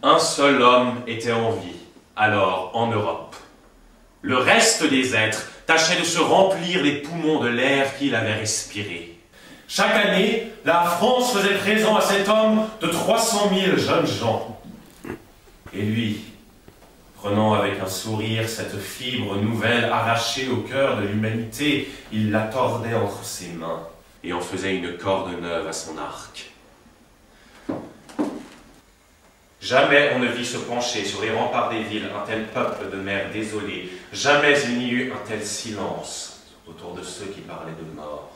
Un seul homme était en vie, alors en Europe. Le reste des êtres tâchait de se remplir les poumons de l'air qu'il avait respiré. Chaque année, la France faisait présent à cet homme de 300 000 jeunes gens. Et lui, prenant avec un sourire cette fibre nouvelle arrachée au cœur de l'humanité, il la tordait entre ses mains et en faisait une corde neuve à son arc. Jamais on ne vit se pencher sur les remparts des villes un tel peuple de mers désolés. Jamais il n'y eut un tel silence autour de ceux qui parlaient de mort.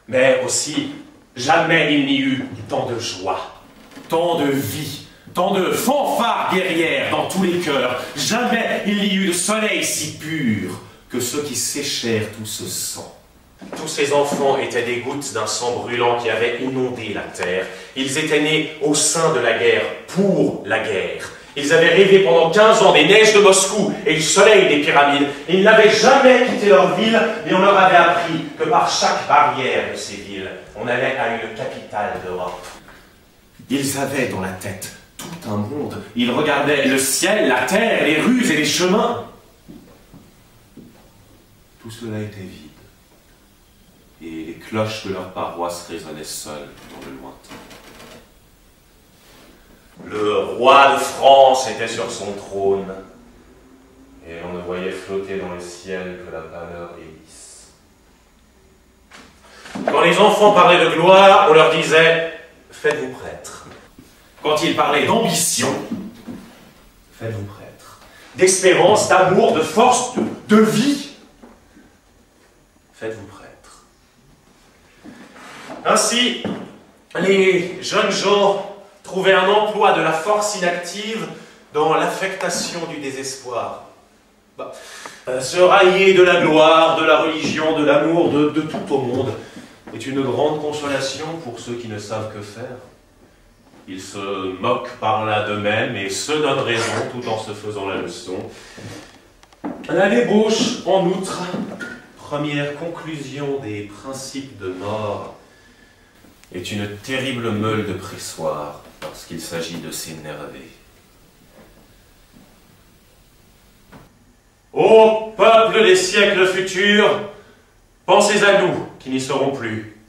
Mais aussi, jamais il n'y eut tant de joie, tant de vie, tant de fanfares guerrières dans tous les cœurs. Jamais il n'y eut de soleil si pur que ceux qui séchèrent tout ce sang. Tous ces enfants étaient des gouttes d'un sang brûlant qui avait inondé la terre. Ils étaient nés au sein de la guerre, pour la guerre. Ils avaient rêvé pendant 15 ans des neiges de Moscou et du soleil des pyramides. Ils n'avaient jamais quitté leur ville, mais on leur avait appris que par chaque barrière de ces villes, on allait à une capitale d'Europe. Ils avaient dans la tête tout un monde. Ils regardaient le ciel, la terre, les rues et les chemins. Tout cela était vide. Et les cloches de leur paroisse résonnaient seules dans le lointain. Le roi de France était sur son trône, et on ne voyait flotter dans le ciel que la pâleur des lys. Quand les enfants parlaient de gloire, on leur disait « Faites-vous prêtre ». Quand ils parlaient d'ambition, « Faites-vous prêtre ». D'espérance, d'amour, de force, de vie, « Faites-vous prêtre ». Ainsi, les jeunes gens trouvaient un emploi de la force inactive dans l'affectation du désespoir. Se railler de la gloire, de la religion, de l'amour, de tout au monde est une grande consolation pour ceux qui ne savent que faire. Ils se moquent par là d'eux-mêmes et se donnent raison tout en se faisant la leçon. La débauche, en outre, première conclusion des principes de mort, est une terrible meule de pressoir lorsqu'il s'agit de s'énerver. Ô peuple des siècles futurs, pensez à nous qui n'y serons plus.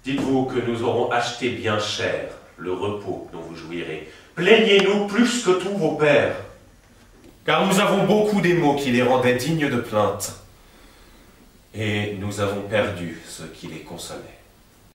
Dites-vous que nous aurons acheté bien cher le repos dont vous jouirez. Plaignez-nous plus que tous vos pères, car nous avons beaucoup des maux qui les rendaient dignes de plainte. Et nous avons perdu ce qui les consolait.